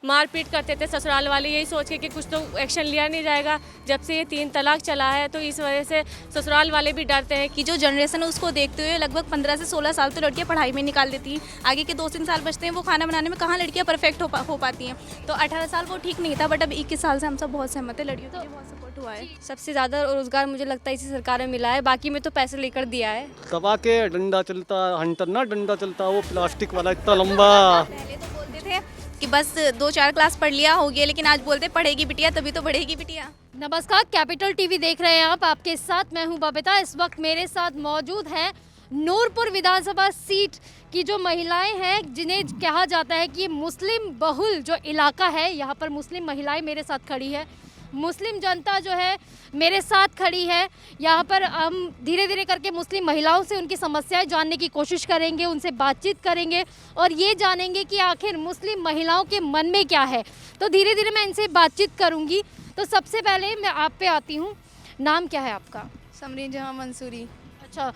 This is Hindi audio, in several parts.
मारपीट करते थे ससुराल वाले, यही सोच के कि कुछ तो एक्शन लिया नहीं जाएगा। जब से ये 3 तलाक चला है तो इस वजह से ससुराल वाले भी डरते हैं कि जो जनरेशन है उसको देखते हुए लगभग 15 से 16 साल तो लड़कियां पढ़ाई में निकाल देती हैं। आगे के 2-3 साल बचते हैं, वो खाना बनाने में कहाँ लड़कियां परफेक्ट हो पाती हैं। तो 18 साल वो ठीक नहीं था, बट अब 21 साल से हम सब बहुत सहमत है, लड़कियों के लिए बहुत सपोर्ट हुआ है। सबसे ज़्यादा रोज़गार मुझे लगता है इसी सरकार में मिला है, बाकी में तो पैसे लेकर दिया है। दबा के डंडा चलता, हंटर ना डंडा चलता, वो प्लास्टिक वाला इतना लंबा। पहले तो बोलते थे कि बस 2-4 क्लास पढ़ लिया हो गया, लेकिन आज बोलते पढ़ेगी बिटिया तभी तो बढ़ेगी बिटिया। नमस्कार, कैपिटल टीवी देख रहे हैं आप, आपके साथ मैं हूं बबीता। इस वक्त मेरे साथ मौजूद है नूरपुर विधानसभा सीट की जो महिलाएं हैं, जिन्हें कहा जाता है कि मुस्लिम बहुल जो इलाका है, यहाँ पर मुस्लिम महिलाएं मेरे साथ खड़ी है, मुस्लिम जनता जो है मेरे साथ खड़ी है। यहाँ पर हम धीरे धीरे करके मुस्लिम महिलाओं से उनकी समस्याएं जानने की कोशिश करेंगे, उनसे बातचीत करेंगे और ये जानेंगे कि आखिर मुस्लिम महिलाओं के मन में क्या है। तो धीरे धीरे मैं इनसे बातचीत करूँगी। तो सबसे पहले मैं आप पे आती हूँ, नाम क्या है आपका? समरीन जहां मंसूरी। अच्छा,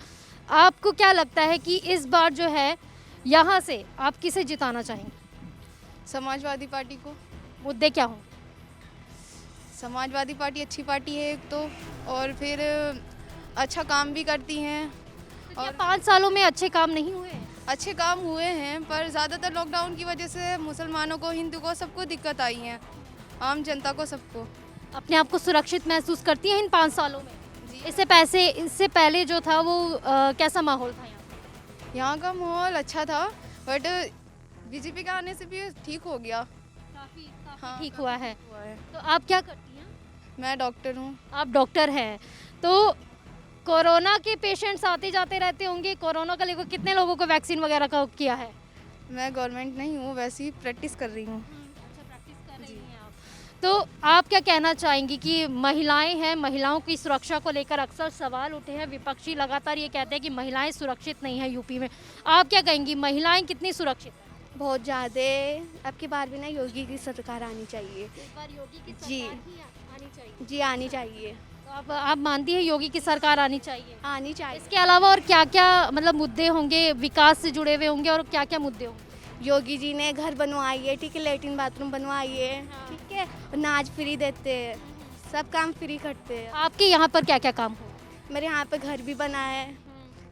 आपको क्या लगता है कि इस बार जो है यहाँ से आप किसे जिताना चाहेंगे? समाजवादी पार्टी को। मुद्दे क्या हों? समाजवादी पार्टी अच्छी पार्टी है एक तो, और फिर अच्छा काम भी करती हैं। और 5 सालों में अच्छे काम नहीं हुए? अच्छे काम हुए हैं, पर ज़्यादातर लॉकडाउन की वजह से मुसलमानों को, हिंदू को, सबको दिक्कत आई है, आम जनता को, सबको। अपने आप को सुरक्षित महसूस करती हैं इन 5 सालों में? जी। इससे पहले जो था वो कैसा माहौल था यहाँ? यहाँ का माहौल अच्छा था, बट बीजेपी के आने से भी ठीक हो गया। काफ़ी हाँ, ठीक हुआ है। हुआ है। तो आप क्या करती हैं? मैं डॉक्टर हूँ। आप डॉक्टर हैं, तो कोरोना के पेशेंट्स आते जाते रहते होंगे। कोरोना का लेकर कितने लोगों को वैक्सीन वगैरह का किया है? मैं गवर्नमेंट नहीं हूँ, वैसे ही प्रैक्टिस कर रही हूँ। अच्छा, प्रैक्टिस कर रही हैं आप। तो आप क्या कहना चाहेंगी कि महिलाएं हैं, महिलाओं की सुरक्षा को लेकर अक्सर सवाल उठे हैं, विपक्षी लगातार ये कहते हैं कि महिलाएं सुरक्षित नहीं है यूपी में। आप क्या कहेंगी, महिलाएं कितनी सुरक्षित हैं? बहुत ज़्यादा। अब की बार भी ना योगी की सरकार आनी चाहिए। इस बार योगी की जी। सरकार ही आनी चाहिए। जी आनी चाहिए। तो आप मानती हैं योगी की सरकार आनी चाहिए? आनी चाहिए। इसके अलावा और क्या क्या मतलब मुद्दे होंगे, विकास से जुड़े हुए होंगे, और क्या क्या मुद्दे होंगे? योगी जी ने घर बनवाई है, ठीक है, लेटरिन बाथरूम बनवाई है, ठीक है, अनाज फ्री देते हैं, सब काम फ्री करते हैं। आपके यहाँ पर क्या क्या काम हो? मेरे यहाँ पे घर भी बना है,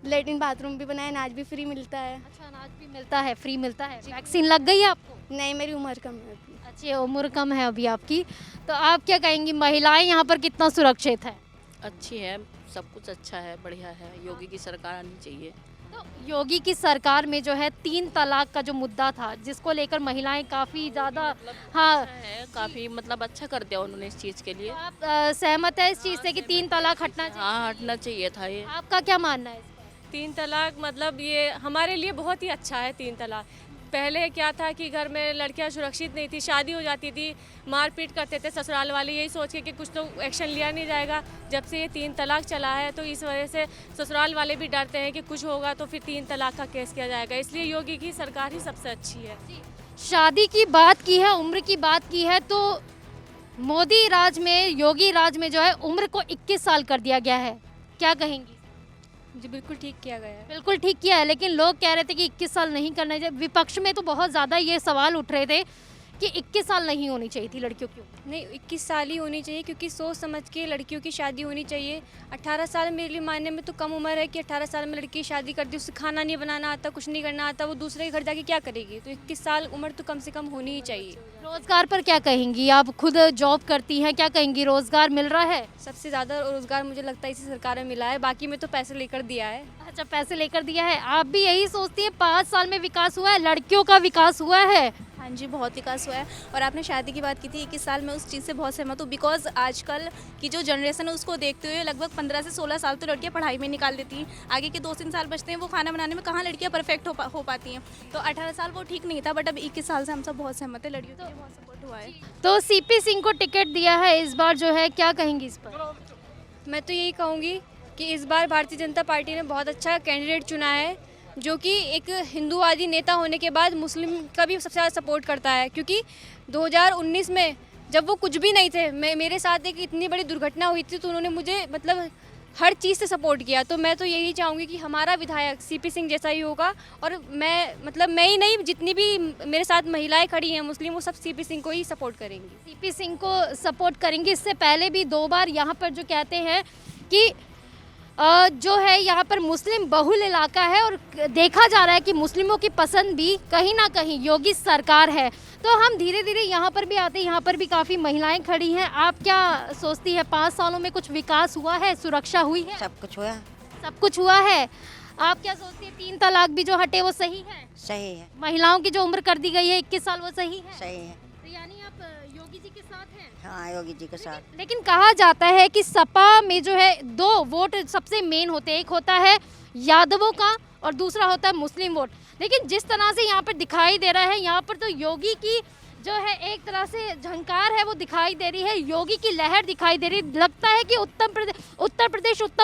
लेटरिन बाथरूम भी बना है, अनाज भी फ्री मिलता है। अच्छा, अनाज भी मिलता है, फ्री मिलता है। वैक्सीन लग गई है आपको? नहीं, मेरी उम्र कम है अभी। अच्छी उम्र कम है अभी आपकी। तो आप क्या कहेंगी, महिलाएं यहाँ पर कितना सुरक्षित है? अच्छी है, सब कुछ अच्छा है, बढ़िया है। योगी की सरकार आनी चाहिए। तो योगी की सरकार में जो है 3 तलाक का जो मुद्दा था, जिसको लेकर महिलाएं काफ़ी ज़्यादा हाँ अच्छा है, काफ़ी मतलब अच्छा कर दिया उन्होंने इस चीज़ के लिए। तो आप सहमत है इस चीज़ से कि 3 तलाक हटना चाहिए? हाँ, हटना चाहिए था ये। आपका क्या मानना है इस पर? 3 तलाक मतलब ये हमारे लिए बहुत ही अच्छा है। 3 तलाक पहले क्या था कि घर में लड़कियां सुरक्षित नहीं थी, शादी हो जाती थी, मारपीट करते थे ससुराल वाले, यही सोच के कि कुछ तो एक्शन लिया नहीं जाएगा। जब से ये 3 तलाक चला है तो इस वजह से ससुराल वाले भी डरते हैं कि कुछ होगा तो फिर 3 तलाक का केस किया जाएगा, इसलिए योगी की सरकार ही सबसे अच्छी है। शादी की बात की है, उम्र की बात की है, तो मोदी राज में, योगी राज में जो है उम्र को 21 साल कर दिया गया है। क्या कहेंगी? जी बिल्कुल ठीक किया गया है। बिल्कुल ठीक किया है, लेकिन लोग कह रहे थे कि 21 साल नहीं करना चाहिए। विपक्ष में तो बहुत ज़्यादा ये सवाल उठ रहे थे कि 21 साल नहीं होनी चाहिए थी लड़कियों की उम्र। नहीं, 21 साल ही होनी चाहिए, क्योंकि सोच समझ के लड़कियों की शादी होनी चाहिए। 18 साल मेरे लिए मानने में तो कम उम्र है कि 18 साल में लड़की की शादी कर दी, उससे खाना नहीं बनाना आता, कुछ नहीं करना आता, वो दूसरे के घर जाके क्या करेगी। तो 21 साल उम्र तो कम से कम होनी ही चाहिए। रोजगार पर क्या कहेंगी? आप खुद जॉब करती हैं, क्या कहेंगी, रोजगार मिल रहा है? सबसे ज़्यादा रोज़गार मुझे लगता है इसी सरकार में मिला है, बाकी में तो पैसे लेकर दिया है। अच्छा, पैसे लेकर दिया है। आप भी यही सोचती हैं 5 साल में विकास हुआ है, लड़कियों का विकास हुआ है? हाँ जी, बहुत विकास हुआ है। और आपने शादी की बात की थी 21 साल में, उस चीज़ से बहुत सहमत हूँ, बिकॉज आजकल की जो जनरेशन है उसको देखते हुए लगभग 15 से 16 साल तो लड़कियां पढ़ाई में निकाल देती हैं। आगे के 2-3 साल बचते हैं, वो खाना बनाने में कहाँ लड़कियां परफेक्ट हो पाती हैं। तो 18 साल वो ठीक नहीं था, बट अब 21 साल से हम सब बहुत सहमत है, लड़कियों के लिए बहुत सपोर्ट हुआ है। तो सीपी सिंह को टिकट दिया है इस बार जो है, क्या कहेंगी इस पर? मैं तो यही कहूँगी कि इस बार भारतीय जनता पार्टी ने बहुत अच्छा कैंडिडेट चुना है, जो कि एक हिंदूवादी नेता होने के बाद मुस्लिम का भी सबसे ज़्यादा सपोर्ट करता है। क्योंकि 2019 में जब वो कुछ भी नहीं थे, मेरे साथ एक इतनी बड़ी दुर्घटना हुई थी, तो उन्होंने मुझे मतलब हर चीज़ से सपोर्ट किया। तो मैं तो यही चाहूँगी कि हमारा विधायक सीपी सिंह जैसा ही होगा, और मैं ही नहीं, जितनी भी मेरे साथ महिलाएं खड़ी हैं मुस्लिम, वो सब सीपी सिंह को ही सपोर्ट करेंगी। सीपी सिंह को सपोर्ट करेंगे। इससे पहले भी 2 बार यहाँ पर जो कहते हैं कि जो है यहाँ पर मुस्लिम बहुल इलाका है और देखा जा रहा है कि मुस्लिमों की पसंद भी कहीं ना कहीं योगी सरकार है। तो हम धीरे धीरे यहाँ पर भी आते हैं, यहाँ पर भी काफ़ी महिलाएं खड़ी हैं। आप क्या सोचती है, 5 सालों में कुछ विकास हुआ है, सुरक्षा हुई है? सब कुछ हुआ। सब कुछ हुआ है। आप क्या सोचती है, 3 तलाक भी जो हटे वो सही है? सही है। महिलाओं की जो उम्र कर दी गई है 21 साल, वो सही है? सही है। तो यानी आप योगी जी के साथ हैं? हाँ, योगी जी के साथ। लेकिन कहा जाता है कि सपा में जो है 2 वोट सबसे मेन होते हैं, एक होता है यादवों का और दूसरा होता है मुस्लिम वोट। लेकिन जिस तरह से यहाँ पर दिखाई दे रहा है, यहाँ पर तो योगी की जो है एक तरह से झंकार है वो दिखाई दे रही है, योगी की लहर दिखाई दे रही। लगता है कि उत्तर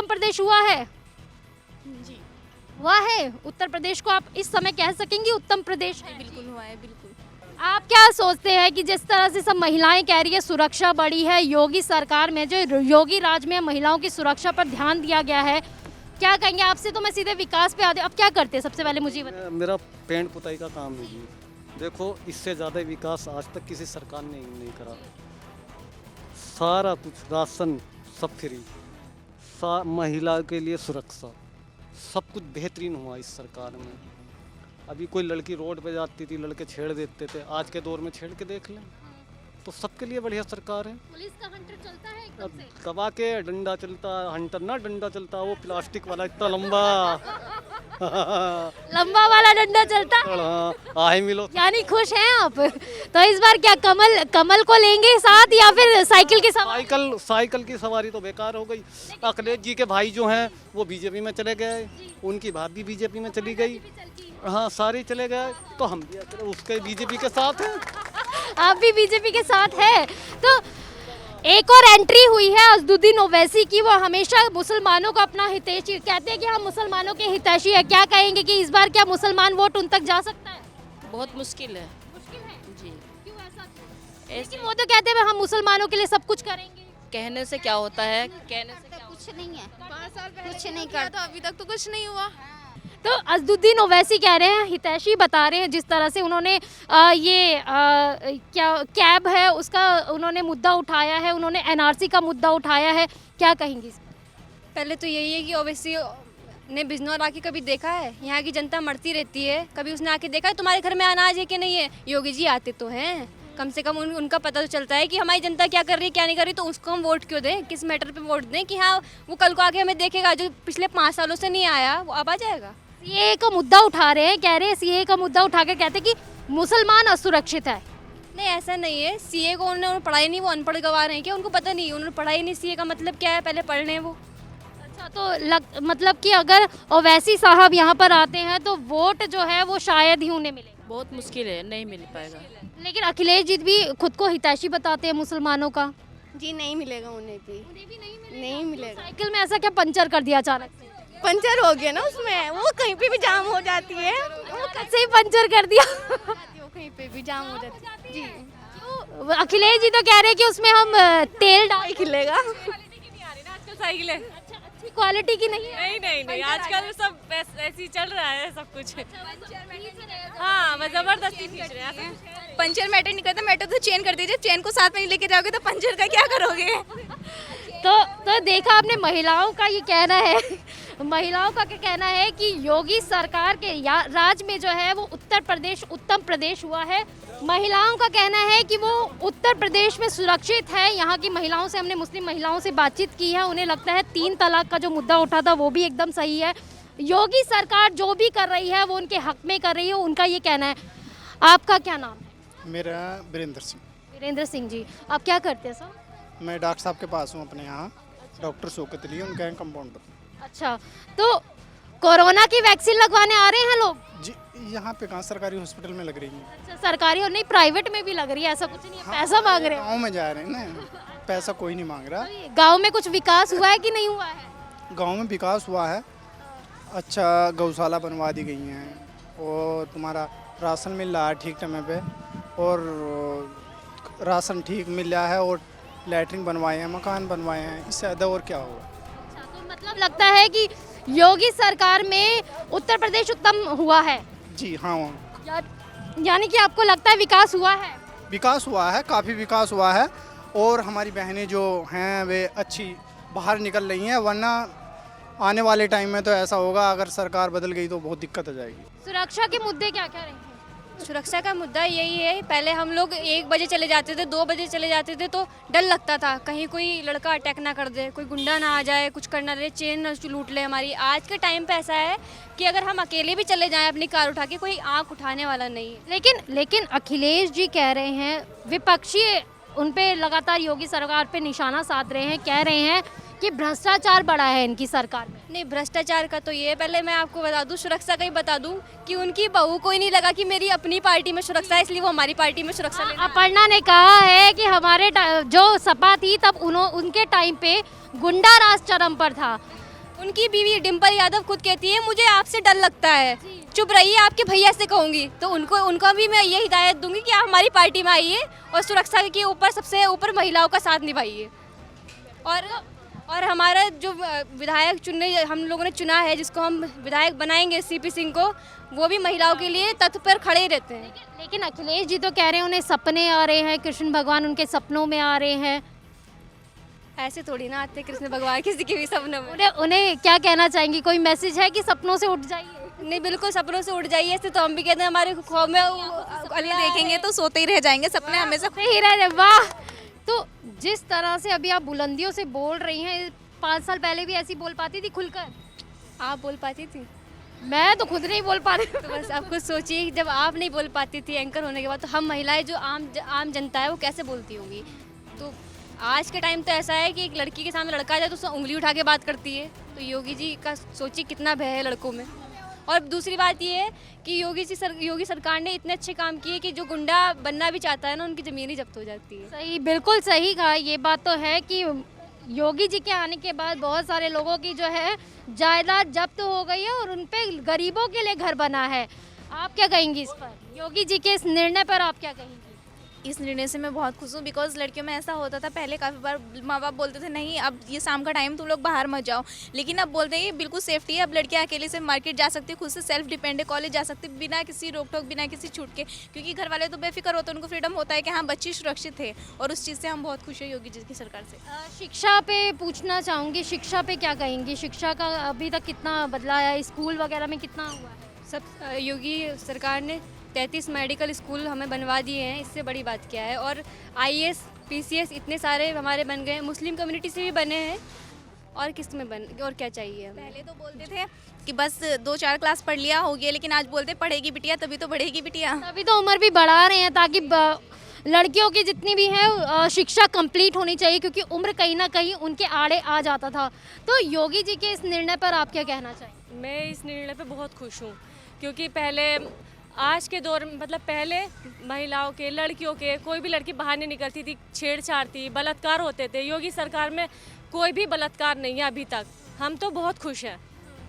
प्रदेश हुआ है जी, हुआ है। उत्तर प्रदेश को आप इस समय कह सकेंगी उत्तम प्रदेश है? बिल्कुल हुआ है, बिल्कुल। आप क्या सोचते हैं कि जिस तरह से सब महिलाएं कह रही है सुरक्षा बढ़ी है, योगी सरकार में जो योगी राज में महिलाओं की सुरक्षा पर ध्यान दिया गया है, क्या कहेंगे? आपसे तो मैं सीधे विकास पे आते, अब क्या करते हैं सबसे पहले मुझे बताइए। मेरा पेंट पुताई का काम है जी। देखो, इससे ज़्यादा विकास आज तक किसी सरकार ने नहीं करा। सारा कुछ राशन सब फ्री, महिला के लिए सुरक्षा, सब कुछ बेहतरीन हुआ इस सरकार में। अभी कोई लड़की रोड पे जाती थी, लड़के छेड़ देते थे, आज के दौर में छेड़ के देख लें, तो सबके लिए बढ़िया सरकार है। पुलिस का हंटर चलता है एकदम अब से। दबा के डंडा चलता, हंटर ना डंडा चलता, वो प्लास्टिक वाला इतना लंबा लंबा वाला डंडा चलता है। हाँ, आहे मिलो। यानी खुश हैं आप? तो इस बार क्या कमल को लेंगे साथ या फिर साइकिल की सवारी? साइकिल की सवारी तो बेकार हो गई। अखिलेश जी के भाई जो हैं वो बीजेपी में चले गए, उनकी भाभी बीजेपी में चली गई, हाँ सारे चले गए, तो हम भी उसके बीजेपी के साथ हैं। आप भी बीजेपी के साथ है। तो एक और एंट्री हुई है अज़दुद्दीन ओवैसी की, वो हमेशा मुसलमानों को अपना हितैषी कहते हैं कि हम मुसलमानों के हितैषी है। क्या कहेंगे कि इस बार क्या मुसलमान वोट उन तक जा सकता है? बहुत मुश्किल है। मुश्किल है जी, क्यों ऐसा? ऐसे लेकिन वो तो कहते हैं हम मुसलमानों के लिए सब कुछ करेंगे। कहने से क्या होता है, कहने से क्या कुछ नहीं है, 5 साल पहले कुछ नहीं किया करता। था, अभी तक तो कुछ नहीं हुआ। तो अज़दुद्दीन ओवैसी कह रहे हैं, हितैषी बता रहे हैं, जिस तरह से उन्होंने क्या कैब है उसका उन्होंने मुद्दा उठाया है, उन्होंने एनआरसी का मुद्दा उठाया है। क्या कहेंगी इस पर? पहले तो यही है कि ओवैसी ने बिजनौर आके कभी देखा है? यहाँ की जनता मरती रहती है, कभी उसने आके देखा है तुम्हारे घर में अनाज है कि नहीं है? योगी जी आते तो हैं, कम से कम उनका पता तो चलता है कि हमारी जनता क्या कर रही है क्या नहीं कर रही, तो उसको हम वोट क्यों दें, किस मैटर पे वोट दें कि हाँ वो कल को आके हमें देखेगा। जो पिछले 5 सालों से नहीं आया वो अब आ जाएगा। सीएए का मुद्दा उठा रहे हैं, कह रहे हैं सीएए का मुद्दा उठा के कहते हैं कि मुसलमान असुरक्षित है। नहीं, ऐसा नहीं है। सीए को उन्होंने पढ़ाई नहीं, वो अनपढ़ गवाह रहे हैं क्या? उनको पता नहीं, उन्होंने पढ़ाई नहीं। सीए का मतलब क्या है, पहले पढ़ लें वो। अच्छा, तो मतलब कि अगर ओवैसी साहब यहाँ पर आते हैं तो वोट जो है वो शायद ही उन्हें मिले। बहुत मुश्किल है, नहीं मिल पाएगा। लेकिन अखिलेश जी भी खुद को हितैषी बताते हैं मुसलमानों का। जी नहीं मिलेगा उन्हें भी, भी नहीं मिलेगा। साइकिल में ऐसा क्या पंचर कर दिया अचानक से? पंचर हो गया ना उसमें, वो कहीं पे भी जाम हो जाती है, वो कैसे ही पंचर कर दिया? वो कहीं पे भी जाम हो जाती है जी। क्यों? अखिलेश जी तो कह रहे हैं कि उसमें हम तेल डाल खिलेगा। आजकल साइकिलें अच्छी क्वालिटी की नहीं है। नहीं, आजकल सब ऐसे ही चल रहा है सब कुछ। हाँ, मैं जबरदस्ती खींच रहे हैं। पंचर मैटर नहीं करता, मैटर तो चेन कर दीजिए। चेन को साथ में नहीं लेके जाओगे तो पंचर का क्या करोगे? तो देखा आपने, महिलाओं का ये कहना है, महिलाओं का क्या कहना है कि योगी सरकार के राज में जो है वो उत्तर प्रदेश उत्तम प्रदेश हुआ है। महिलाओं का कहना है कि वो उत्तर प्रदेश में सुरक्षित है। यहाँ की महिलाओं से, हमने मुस्लिम महिलाओं से बातचीत की है, उन्हें लगता है 3 तलाक का जो मुद्दा उठा था वो भी एकदम सही है। योगी सरकार जो भी कर रही है वो उनके हक में कर रही है, उनका ये कहना है। आपका क्या नाम है? मेरा वीरेंद्र सिंह। वीरेंद्र सिंह जी, आप क्या करते हैं सर? मैं डॉक्टर साहब के पास हूँ अपने यहाँ, डॉक्टर शौकत अली, उनका है कंपाउंडर। अच्छा, तो कोरोना की वैक्सीन लगवाने आ रहे हैं लोग? जी, यहाँ पे कहाँ सरकारी हॉस्पिटल में लग रही है। अच्छा, सरकारी और नहीं प्राइवेट में भी लग रही है, ऐसा कुछ नहीं है? पैसा मांग रहे हैं? गाँव में जा रहे हैं ना, पैसा कोई नहीं मांग रहा। गांव में कुछ विकास हुआ है कि नहीं हुआ है? गांव में विकास हुआ है, अच्छा गौशाला बनवा दी गई हैं और तुम्हारा राशन मिल रहा है ठीक समय पे, और राशन ठीक मिल रहा है, और लैट्रिन बनवाए हैं, मकान बनवाए हैं, इससे ज़्यादा और क्या होगा। अच्छा, तो मतलब लगता है कि योगी सरकार में उत्तर प्रदेश उत्तम हुआ है। जी हाँ, यानी कि आपको लगता है विकास हुआ है? विकास हुआ है, काफ़ी विकास हुआ है और हमारी बहनें जो हैं वे अच्छी बाहर निकल रही हैं, वरना आने वाले टाइम में तो ऐसा होगा अगर सरकार बदल गई तो बहुत दिक्कत आ जाएगी। सुरक्षा के मुद्दे क्या क्या रहेंगे? सुरक्षा का मुद्दा यही है, पहले हम लोग 1 बजे चले जाते थे, 2 बजे चले जाते थे तो डर लगता था कहीं कोई लड़का अटैक ना कर दे, कोई गुंडा ना आ जाए, कुछ करना दे, चेन न लूट ले हमारी। आज के टाइम पे ऐसा है कि अगर हम अकेले भी चले जाएं अपनी कार उठा के, कोई आँख उठाने वाला नहीं है। लेकिन अखिलेश जी कह रहे हैं, विपक्षी उन पे लगातार योगी सरकार पे निशाना साध रहे हैं, कह रहे हैं कि भ्रष्टाचार बढ़ा है इनकी सरकार में। नहीं, भ्रष्टाचार का तो ये, पहले मैं आपको बता दूं, सुरक्षा का ही बता दूं कि उनकी बहू को ही नहीं लगा कि मेरी अपनी पार्टी में सुरक्षा है, इसलिए वो हमारी पार्टी में सुरक्षा लेने अपर्णा ने कहा है कि हमारे जो सपा थी तब उनके टाइम पे गुंडा राज चरम पर था। उनकी बीवी डिम्पल यादव खुद कहती है मुझे आपसे डर लगता है, चुप रहिए, आपके भैया से कहूँगी। तो उनका भी मैं ये हिदायत दूंगी कि आप हमारी पार्टी में आइए और सुरक्षा के ऊपर सबसे ऊपर महिलाओं का साथ निभाइए। और हमारा जो विधायक हम लोगों ने चुना है, जिसको हम विधायक बनाएंगे, सीपी सिंह को, वो भी महिलाओं के लिए तत्पर पर खड़े रहते हैं। लेकिन अखिलेश जी तो कह रहे हैं उन्हें सपने आ रहे हैं, कृष्ण भगवान उनके सपनों में आ रहे हैं। ऐसे थोड़ी ना आते कृष्ण भगवान किसी के भी सपनों में। उन्हें क्या कहना चाहेंगी? कोई मैसेज है कि सपनों से उठ जाइए? नहीं, बिल्कुल सपनों से उठ जाइए, ऐसे तो हम भी कहते हैं, हमारे ख्वाब में अल्लाह देखेंगे तो सोते ही रह जाएंगे, सपने हमेशा ही रहे। वाह! तो जिस तरह से अभी आप बुलंदियों से बोल रही हैं, 5 साल पहले भी ऐसी बोल पाती थी खुलकर? आप बोल पाती थी? मैं तो खुद नहीं बोल पाती। तो बस आप खुद सोचिए, जब आप नहीं बोल पाती थी एंकर होने के बाद, तो हम महिलाएं जो आम जनता है वो कैसे बोलती होंगी। तो आज के टाइम तो ऐसा है कि एक लड़की के सामने लड़का आ जाए तो उससे उंगली उठा के बात करती है। तो योगी जी का सोचिए कितना भय है लड़कों में। और दूसरी बात ये है कि योगी सरकार ने इतने अच्छे काम किए कि जो गुंडा बनना भी चाहता है ना, उनकी ज़मीन ही जब्त हो जाती है। सही, बिल्कुल सही कहा। ये बात तो है कि योगी जी के आने के बाद बहुत सारे लोगों की जो है जायदाद जब्त हो गई है और उन पे गरीबों के लिए घर बना है। आप क्या कहेंगी इस पर, योगी जी के इस निर्णय पर आप क्या कहेंगी? इस निर्णय से मैं बहुत खुश हूँ, बिकॉज लड़कियों में ऐसा होता था पहले, काफ़ी बार माँ बाप बोलते थे नहीं अब ये शाम का टाइम तुम लोग बाहर मत जाओ, लेकिन अब बोलते हैं ये बिल्कुल सेफ्टी है, अब लड़कियाँ अकेले से मार्केट जा सकती है, खुद से सेल्फ डिपेंड है, कॉलेज जा सकती है बिना किसी रोक टोक, बिना किसी छूट के, क्योंकि घर वाले तो बेफिक्र होते हैं, उनको फ्रीडम होता है कि हाँ बच्ची सुरक्षित है, और उस चीज़ से हम बहुत खुश हैं योगी जी की सरकार से। शिक्षा पे पूछना चाहूँगी, शिक्षा पे क्या कहेंगी? शिक्षा का अभी तक कितना बदला है, स्कूल वगैरह में कितना हुआ है? सब योगी सरकार ने 33 मेडिकल स्कूल हमें बनवा दिए हैं, इससे बड़ी बात क्या है। और IAS PCS इतने सारे हमारे बन गए हैं, मुस्लिम कम्युनिटी से भी बने हैं, और किस में बन, और क्या चाहिए हमें? पहले तो बोलते थे कि बस 2-4 क्लास पढ़ लिया हो गया, लेकिन आज बोलते पढ़ेगी बिटिया तभी तो बढ़ेगी बिटिया। अभी तो उम्र भी बढ़ा रहे हैं ताकि लड़कियों की जितनी भी है शिक्षा कंप्लीट होनी चाहिए, क्योंकि उम्र कहीं ना कहीं उनके आड़े आ जाता था। तो योगी जी के इस निर्णय पर आप क्या कहना चाहेंगे? मैं इस निर्णय पे बहुत खुश हूँ, क्योंकि पहले आज के दौर में, मतलब पहले महिलाओं के, लड़कियों के, कोई भी लड़की बाहर नहीं निकलती थी, छेड़छाड़ थी, बलात्कार होते थे। योगी सरकार में कोई भी बलात्कार नहीं है अभी तक। हम तो बहुत खुश हैं,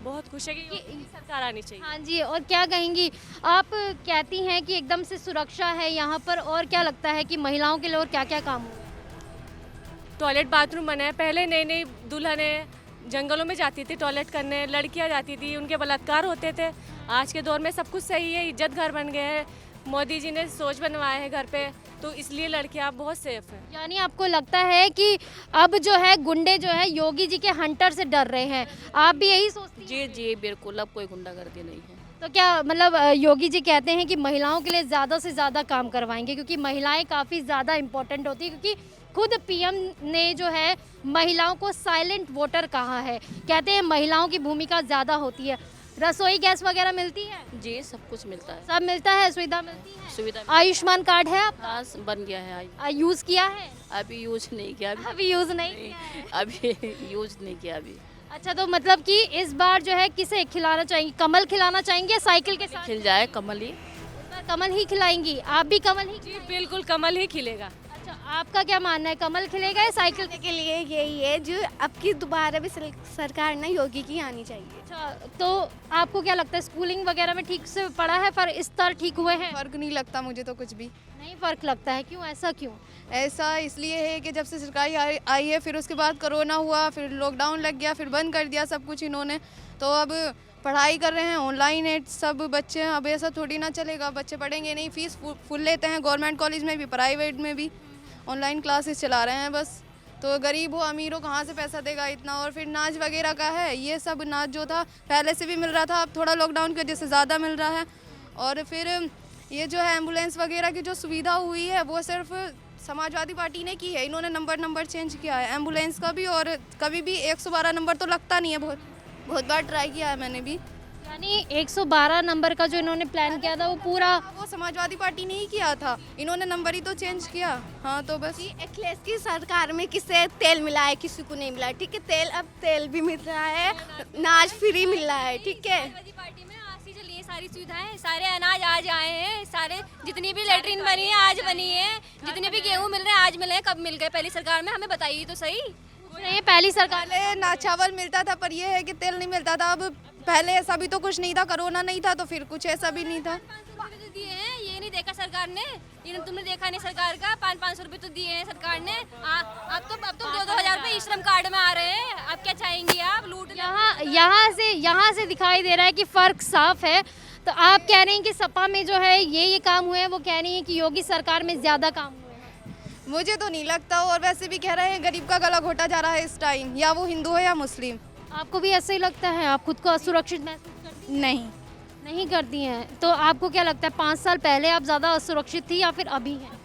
बहुत खुश है कि योगी सरकार आनी चाहिए। हाँ जी, और क्या कहेंगी आप? कहती हैं कि एकदम से सुरक्षा है यहाँ पर, और क्या लगता है कि महिलाओं के लिए और क्या क्या काम हुआ? टॉयलेट बाथरूम बने हैं। पहले नई नई दुल्हनें जंगलों में जाती थी टॉयलेट करने, लड़कियां जाती थी, उनके बलात्कार होते थे। आज के दौर में सब कुछ सही है, इज्जत घर बन गए हैं, मोदी जी ने सोच बनवाया है घर पे, तो इसलिए लड़कियां बहुत सेफ हैं। यानी आपको लगता है कि अब जो है गुंडे जो है योगी जी के हंटर से डर रहे हैं, आप भी यही सोचती हैं? जी जी बिल्कुल, अब कोई गुंडागर्दी नहीं है। तो क्या मतलब योगी जी कहते हैं कि महिलाओं के लिए ज़्यादा से ज़्यादा काम करवाएंगे, क्योंकि महिलाएं काफ़ी ज़्यादा इम्पोर्टेंट होती है, क्योंकि खुद PM ने जो है महिलाओं को साइलेंट वोटर कहा है। कहते हैं महिलाओं की भूमिका ज़्यादा होती है। रसोई गैस वगैरह मिलती है? जी सब कुछ मिलता है, सब मिलता है, सुविधा मिलती है। सुविधा आयुष्मान कार्ड है आपका? पास बन गया है। यूज़ किया है? अभी यूज नहीं किया, अभी यूज़ नहीं किया है। अभी यूज नहीं किया अभी। अच्छा, तो मतलब कि इस बार जो है किसे खिलाना चाहेंगी? कमल खिलाना चाहेंगे या साइकिल के साथ? खिल जाए कमल ही। इस बार कमल ही खिलाएंगी? आप भी कमल ही? जी बिल्कुल, कमल ही खिलेगा। अच्छा, तो आपका क्या मानना है, कमल खिलेगा या साइकिल? के लिए यही है जो अब की दोबारा भी सरकार ना योगी की आनी चाहिए। अच्छा, तो आपको क्या लगता है स्कूलिंग वगैरह में ठीक से पढ़ा है, पर स्तर ठीक हुए हैं? फर्क नहीं लगता मुझे तो कुछ भी। नहीं फर्क लगता है, क्यों, ऐसा क्यों? ऐसा इसलिए है कि जब से सरकार आई है, फिर उसके बाद कोरोना हुआ, फिर लॉकडाउन लग गया, फिर बंद कर दिया सब कुछ इन्होंने। तो अब पढ़ाई कर रहे हैं, ऑनलाइन है सब बच्चे। अब ऐसा थोड़ी ना चलेगा, बच्चे पढ़ेंगे नहीं, फीस फुल लेते हैं गवर्नमेंट कॉलेज में भी, प्राइवेट में भी ऑनलाइन क्लासेस चला रहे हैं बस। तो गरीब हो अमीर हो कहाँ से पैसा देगा इतना। और फिर नाच वगैरह का है, ये सब नाच जो था पहले से भी मिल रहा था, अब थोड़ा लॉकडाउन की वजह से ज़्यादा मिल रहा है। और फिर ये जो है एम्बुलेंस वगैरह की जो सुविधा हुई है वो सिर्फ समाजवादी पार्टी ने की है। इन्होंने नंबर चेंज किया है एम्बुलेंस का भी, और कभी भी 112 नंबर तो लगता नहीं है। बहुत बार ट्राई किया है मैंने भी। यानी 112 नंबर का जो इन्होंने प्लान किया था वो पूरा वो समाजवादी पार्टी ने ही किया था, इन्होंने नंबर ही तो चेंज किया। हाँ तो बस अखिलेश की सरकार में किसे तेल मिला है, किसी को नहीं मिला, ठीक है। तेल अब तेल भी मिल रहा है, नाच फ्री मिल रहा है, ठीक है। पार्टी में आज से चलिए सारी सुविधाएं, सारे अनाज आज आए हैं, सारे जितनी भी लेटरिन बनी है आज बनी है, जितने भी गेहूँ मिल रहे हैं आज मिले हैं। कब मिल गए पहली सरकार में, हमें बताइए तो सही। ये पहली सरकार पहले ना चावल मिलता था, पर यह है कि तेल नहीं मिलता था। अब पहले ऐसा भी तो कुछ नहीं था, कोरोना नहीं था तो फिर कुछ ऐसा भी नहीं था। 500 रुपये तो दिए हैं, ये नहीं देखा सरकार ने, ये तुमने देखा नहीं सरकार का। 500 रुपये तो दिए हैं सरकार ने। अब तो 2-2 हज़ार रुपये श्रम कार्ड में आ रहे हैं। अब क्या चाहेंगी आप, लूट? यहाँ से दिखाई दे रहा है कि फर्क साफ है। तो आप कह रहे हैं कि सपा में जो है ये काम हुए हैं, वो कह रही है कि योगी सरकार में ज्यादा काम हुए हैं। मुझे तो नहीं लगता, और वैसे भी कह रहे हैं गरीब का गला घोटा जा रहा है इस टाइम, या वो हिंदू है या मुस्लिम। आपको भी ऐसा ही लगता है? आप खुद को असुरक्षित महसूस करती नहीं करती हैं? तो आपको क्या लगता है 5 साल पहले आप ज़्यादा असुरक्षित थी या फिर अभी हैं?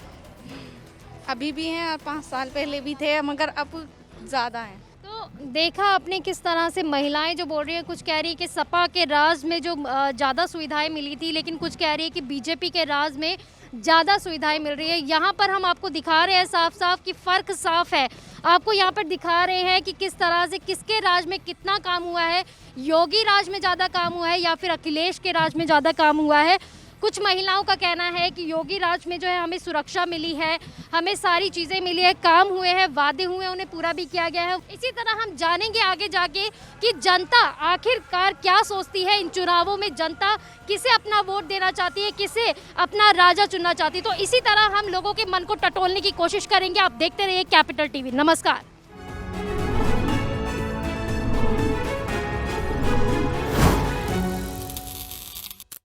अभी भी हैं और 5 साल पहले भी थे, मगर अब ज़्यादा हैं। तो देखा आपने किस तरह से महिलाएं जो बोल रही है, कुछ कह रही है कि सपा के राज में जो ज़्यादा सुविधाएं मिली थी, लेकिन कुछ कह रही है कि बीजेपी के राज में ज़्यादा सुविधाएं मिल रही है। यहाँ पर हम आपको दिखा रहे हैं साफ साफ कि फ़र्क साफ है। आपको यहाँ पर दिखा रहे हैं कि किस तरह से किसके राज में कितना काम हुआ है, योगी राज में ज़्यादा काम हुआ है या फिर अखिलेश के राज में ज़्यादा काम हुआ है। कुछ महिलाओं का कहना है कि योगी राज में जो है हमें सुरक्षा मिली है, हमें सारी चीज़ें मिली है, काम हुए हैं, वादे हुए हैं, उन्हें पूरा भी किया गया है। इसी तरह हम जानेंगे आगे जाके कि जनता आखिरकार क्या सोचती है इन चुनावों में, जनता किसे अपना वोट देना चाहती है, किसे अपना राजा चुनना चाहती है। तो इसी तरह हम लोगों के मन को टटोलने की कोशिश करेंगे। आप देखते रहिए कैपिटल टीवी। नमस्कार।